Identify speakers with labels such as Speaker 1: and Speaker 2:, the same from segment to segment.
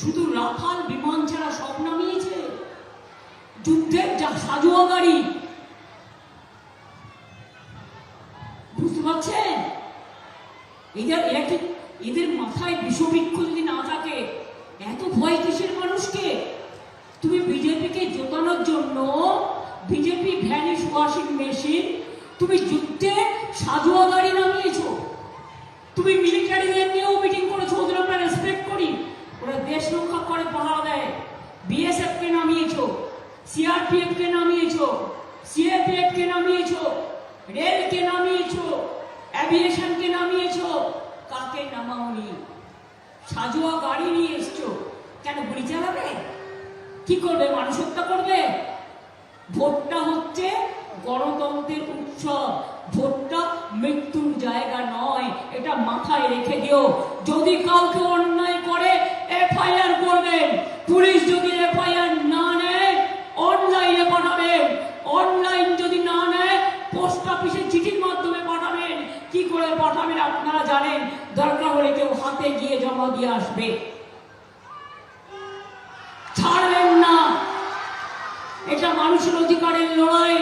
Speaker 1: শুধু রাফাল বিমান ছাড়া সব নামিয়েছে, যুদ্ধের যা সাজোয়া গাড়ি। বুঝতে পারছেন? এদের মাথায় বিষবৃক্ষ যদি না থাকে, এত ভয় কিসের মানুষকে? তুমি বিজেপিকে জোটানোর জন্য বিজেপি ভ্যানিশ ওয়াশিং মেশিন, তুমি যুদ্ধে সাজোয়া গাড়ি নামিয়েছো। তুমি মিলিটারিদের নিয়েও মিটিং করেছো, ওদের আমরা রেসপেক্ট করি, ওরা দেশ রক্ষা করে পাহারা দেয়। বিএসএফ কে নামিয়েছো, সিআরপিএফ কে নামিয়েছো, সিএপিএফ কে নামিয়েছো, রেল কে নামিয়েছো, অ্যাভিয়েশন কে নামিয়েছো। কাকে নামাওনি? সাজোয়া গাড়ি নিয়ে এসছো। কেন গুলি চালাবে? কি করবে? মানুষ হত্যা করবে? ভোটটা হচ্ছে গণতন্ত্রের উৎসব, ভোটটা মৃত্যুর জায়গা নয়, এটা মাথায় রেখে দিও। যদি কাউকে অন্যায় করে এফআইআর করবেন, পুলিশ যদি এফআইআর না নেয় অনলাইনে পাঠাবেন, অনলাইন যদি না নেয় পোস্ট অফিসে চিঠির মাধ্যমে পাঠাবেন। কি করে পাঠাবেন আপনারা জানেন, দরকার হলে কেউ হাতে গিয়ে জমা দিয়ে আসবে। ছাড়বেন না, এটা মানুষের অধিকারের লড়াই,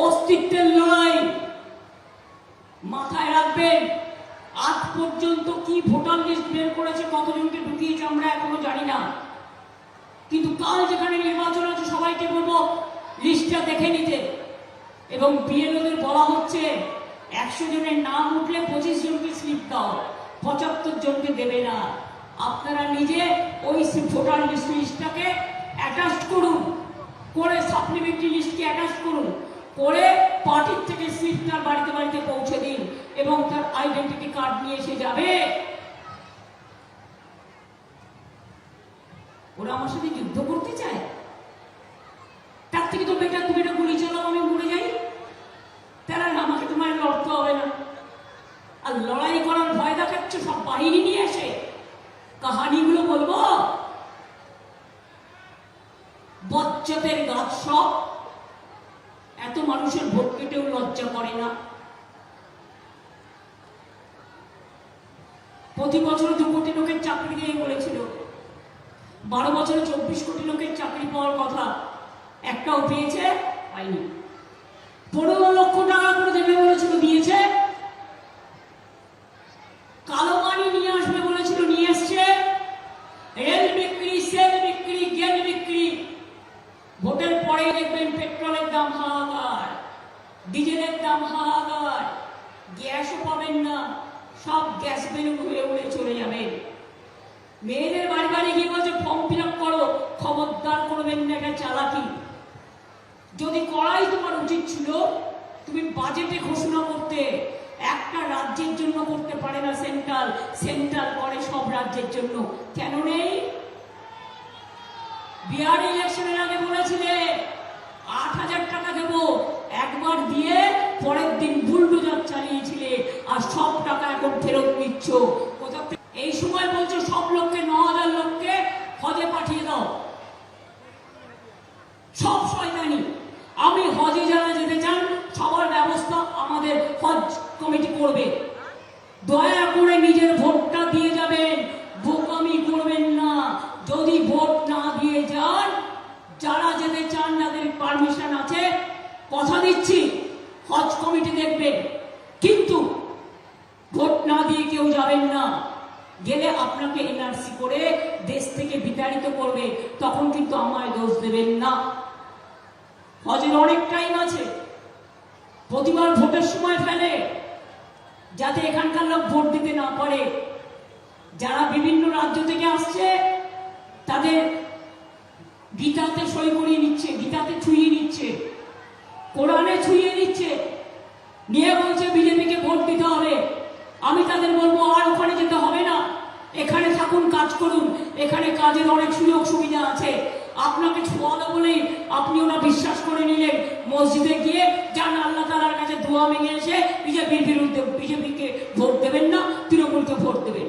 Speaker 1: অস্তিত্বের লড়াই। মাথায় রাখবেন, আজ পর্যন্ত কি ভোটার লিস্ট বের করেছে, কতজনকে ঢুকিয়েছে আমরা এখনো জানি না, কিন্তু কাল যেখানে নির্বাচন আছে সবাইকে বলবো লিস্টটা দেখে নিতে। এবং বিএলওদের বলা হচ্ছে 100 জনের নাম উঠলে 25 জনকে স্লিপ দাও, 75 জনকে দেবে না। আপনারা নিজে ওই ভোটার লিস্টটাকে অ্যাটাচ করুন, করে সাপ্লিমেন্টারি লিস্টকে অ্যাটাচ করুন, করে পার্টির থেকে স্লিপ তার বাড়িতে বাড়িতে পৌঁছে দিন এবং তার আইডেন্টিটি কার্ড নিয়ে এসে যাবে। ওরা আমার সাথে যুদ্ধ করতে চায়, তার থেকে তো বেটার তুমি এটা গুলি চালাও, আমি মরে যাই। তারা আমাকে তোমার লড়তে হবে না। আর লড়াই করার ভয় দেখাচ্ছে সব বাহিনী নিয়ে এসে, কাহানিগুলো বলবো। বচ্চাদের গাছ সব, এত মানুষের ভোট কেটেও লজ্জা করে না। প্রতি বছর 2 কোটি লোকের চাকরি দিয়ে বলেছিল, 12 বছরে 24 কোটি লোকের চাকরি পাওয়ার কথা, একটাও পেয়েছে? পাইনি। 15 লক্ষ টাকা করে দেবে বলেছিল, দিয়েছে? কালো মানি নিয়ে আসবে বলেছিল, নিয়ে এসছে? রেল বিক্রি, সেল বিক্রি, গ্যাস বিক্রি। ভোটের পরে দেখবেন পেট্রোলের দাম হাহাকার, ডিজেলের দাম হাহাকার, গ্যাসও পাবেন না, সব গ্যাস বেলুন হয়ে উড়ে চলে যাবে। মেয়েদের বাড়ি বাড়ি গিয়ে বলছে ফর্ম ফিল আপ করো, খবরদার করবেন না, এটা চালাকি। যদি করাই তোমার উচিত ছিল, তুমি বাজেটে ঘোষণা করতে, একটা রাজ্যের জন্য করতে পারে না সেন্ট্রাল, সেন্ট্রাল করে সব রাজ্যের জন্য। কেন নেই? বিহার ইলেকশনের আগে বলেছিলে 8,000 টাকা দেবো, একবার দিয়ে পরের দিন বুলডোজার চালিয়েছিলে, আর সব টাকা এখন ফেরত নিচ্ছ। এই সময় বলছো সব লোককে, 9,000 লোককে হজে পাঠিয়ে দাও। সব শয়তানি। আমি হজে যারা যেতে চান সবার ব্যবস্থা আমাদের হজ কমিটি করবে। দয়া করে নিজের ভোটটা দিয়ে যাবেন, বোকামি করবেন না। যদি ভোট না দিয়ে যান, যারা যেতে চান, যাদের পারমিশন আছে, কথা দিচ্ছি হজ কমিটি দেখবে, কিন্তু ভোট না দিয়ে কেউ যাবেন না। গেলে আপনাকে এনআরসি করে দেশ থেকে বিতাড়িত করবে, তখন কিন্তু আমায় দোষ দেবেন না। হজের অনেক টাইম আছে, প্রতিবার ভোটের সময় ফেলে, যাতে এখানকার লোক ভোট দিতে না পারে। যারা বিভিন্ন রাজ্য থেকে আসছে তাদের গীতাতে সই করিয়ে নিচ্ছে, গীতাতে ছুঁয়ে নিচ্ছে, কোরআনে ছুঁয়ে নিচ্ছে, নিয়ে বলছে বিজেপিকে ভোট দিতে হবে। আমি তাদের বলবো আর ওখানে যেতে হবে না, এখানে থাকুন, কাজ করুন, এখানে কাজের অনেক সুযোগ সুবিধা আছে। আপনাকে ছোঁয়ালো বলেই আপনি ওরা বিশ্বাস করে নিলেন, মসজিদে গিয়ে যান আল্লাহ তাআলার কাছে দোয়া মেঙে এসে বিজেপির বিরুদ্ধে, বিজেপিকে ভোট দেবেন না, তৃণমূলকে ভোট দেবেন।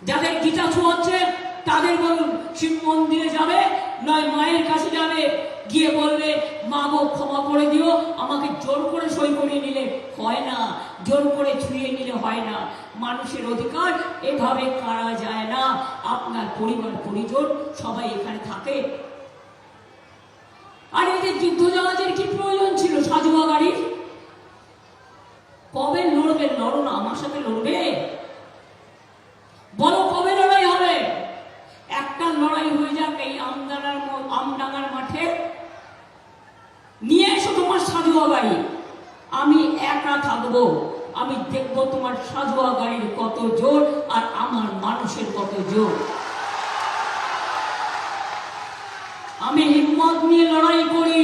Speaker 1: যাদের গীতা ছোঁয়াচ্ছে তাদের বলুন শিব মন্দিরে যাবে, নয় মায়ের কাছে যাবে, গিয়ে বলবে মা গো ক্ষমা করে দিও, আমাকে জোর করে সই করিয়ে নিলে হয় না, জোর করে ছুঁয়ে নিলে হয় না। মানুষের অধিকার এভাবে কারা যায় না। আপনার পরিবার পরিজন সবাই এখানে থাকে। আর এদের যুদ্ধ জাহাজের কি প্রয়োজন ছিল সাজুয়া গাড়ির? কবে লড়বে? লড়ো না, আমার সাথে লড়বে? বলো কবে লড়াই হবে? একটা লড়াই হয়ে যাক এই আমডাঙ্গার মাঠে, নিয়ে এসো তোমার সাজুয়া গাড়ি, আমি একা থাকবো, আমি দেখবো তোমার সাজুয়া গাড়ির কত জোর আর আমার মানুষের কত জোর। আমি হিম্মত নিয়ে লড়াই করি,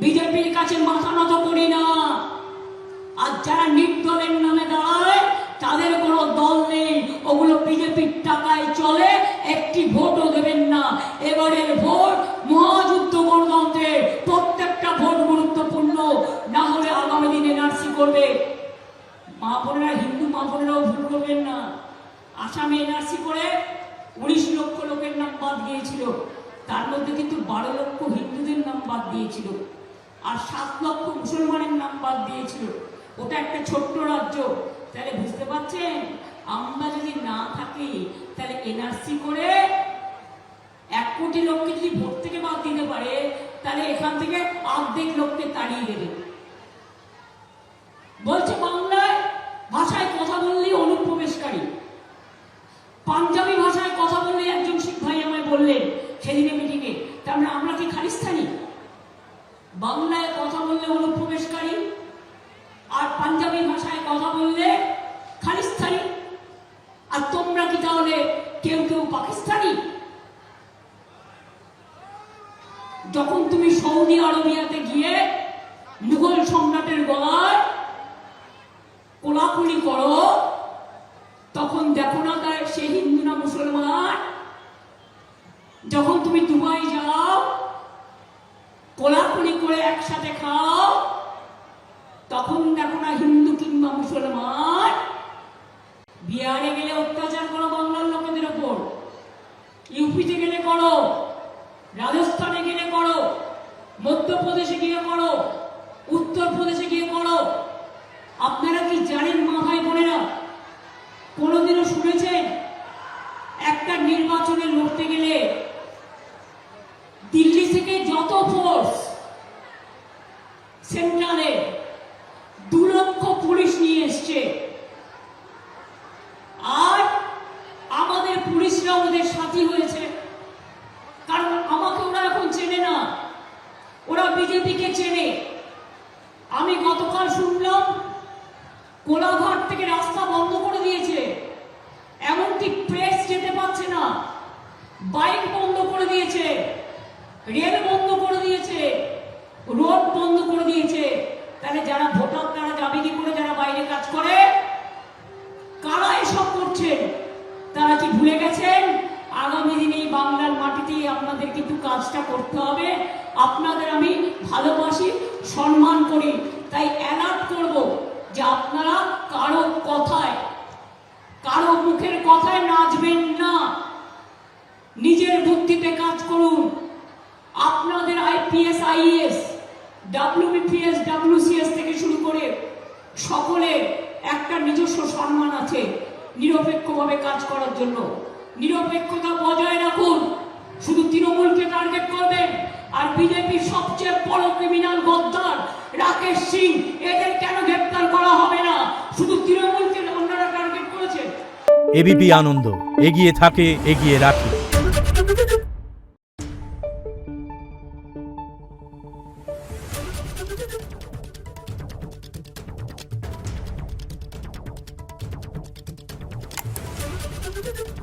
Speaker 1: বিজেপির কাছে মাথা নত করি না। আর যারা নির্দলের নামে দাঁড়ায় তাদের কোনো দল নেই, ওগুলো বিজেপির টাকায় চলে, একটি ভোটও দেবেন না। এবারের ভোট মহাযুদ্ধ গণতন্ত্রের, প্রত্যেকটা ভোট গুরুত্বপূর্ণ, না হলে আগামী দিনে এনআরসি করবে। মা বোনেরা, হিন্দু মা বোনেরাও ভুল করবেন না। আসামে এনআরসি করে 19 লক্ষ লোকের নাম বাদ দিয়েছিল, তার মধ্যে কিন্তু 12 লক্ষ হিন্দুদের নাম বাদ দিয়েছিল আর 7 লক্ষ মুসলমানের নাম বাদ দিয়েছিল। ওটা একটা ছোট্ট রাজ্য। তাহলে বুঝতে পারছেন, আমরা যদি না থাকি তাহলে এনআরসি করে 1 কোটি লোককে যদি ভোট থেকে বাদ দিতে পারে, তাহলে এখান থেকে অর্ধেক লোককে তাড়িয়ে দেবে। বলছে বাংলায় ভাষায় কথা বললেই অনুপ্রবেশকারী, পাঞ্জাবি ভাষায় কথা বললে একজন শিখ ভাই আমায় বললেন সেদিনে মিটিংয়ে, তার মানে আমরা কি খালিস্তানি? বাংলায় কথা বললে অনুপ্রবেশকারী আর পাঞ্জাবি ভাষায় কথা বললে খালিস্তানি। আর তোমরা কি তাহলে কেউ কেউ পাকিস্তানি? যখন তুমি সৌদি আরবিয়াতে গিয়ে মুঘল সম্রাটের গলায় কোলাকুলি করো, তখন দেখো না তার সে হিন্দু না মুসলমান? যখন তুমি দুবাই যাও, কোলাকুলি করে একসাথে খাও, তখন দেখো না হিন্দু কিংবা মুসলমান? বিহারে গেলে অত্যাচার করো বাংলার লোকেদের ওপর, ইউপিতে গেলে করো, রাজস্থানে গেলে করো, মধ্যপ্রদেশে গিয়ে করো, উত্তরপ্রদেশে গিয়ে করো। আপনারা কি জানেন মা ভাই বোনেরা, কোনোদিনও শুনেছেন একটা নির্বাচনে লড়তে গেলে দিল্লি থেকে যত ফোর্স সেন্ট্রালে 2 লক্ষ পুলিশ নিয়ে এসছে, আর আমাদের পুলিশরা ওদের সাথী হয়েছে? কারণ আমাকে ওরা এখন চেনে না, ওরা বিজেপিকে চেনে। আমি গতকাল শুনলাম কোলাঘাট থেকে রাস্তা বন্ধ করে দিয়েছে, এমনকি প্রেস যেতে পারছে না, বাইক বন্ধ করে দিয়েছে, রেল বন্ধ করে দিয়েছে, রোড বন্ধ করে দিয়েছে। তাহলে যারা ভোটার তারা যাবে কি করে? যারা বাইরে কাজ করে, কারা এসব করছেন? তারা কি ভুলে গেছেন আগামী দিনে এই বাংলার মাটিতেই আপনাদের কিন্তু কাজটা করতে হবে? আপনাদের আমি ভালোবাসি, সম্মান করি, তাই অ্যালার্ট করব যে আপনারা কারো কথায়, কারো মুখের কথায় নাচবেন না, নিজের বুদ্ধিতে কাজ করুন। আপনাদের আইপিএস, আইএস, ডব্লিউবিপিএস, ডব্লিউসিএস থেকে শুরু করে সকলের একটা নিজস্ব সম্মান আছে নিরপেক্ষভাবে কাজ করার জন্য। নিরপেক্ষতা বজায় রাখুন। শুধু তৃণমূলকে টার্গেট করবেন আর বিজেপির সবচেয়ে বড় ক্রিমিনাল গদ্দার রাকেশ সিং, এদের কেন গ্রেপ্তার করা হবে না? শুধু তৃণমূলকে আপনারা টার্গেট করেছেন।
Speaker 2: এবিপি আনন্দ, এগিয়ে থাকে, এগিয়ে রাখে।
Speaker 3: Thank you.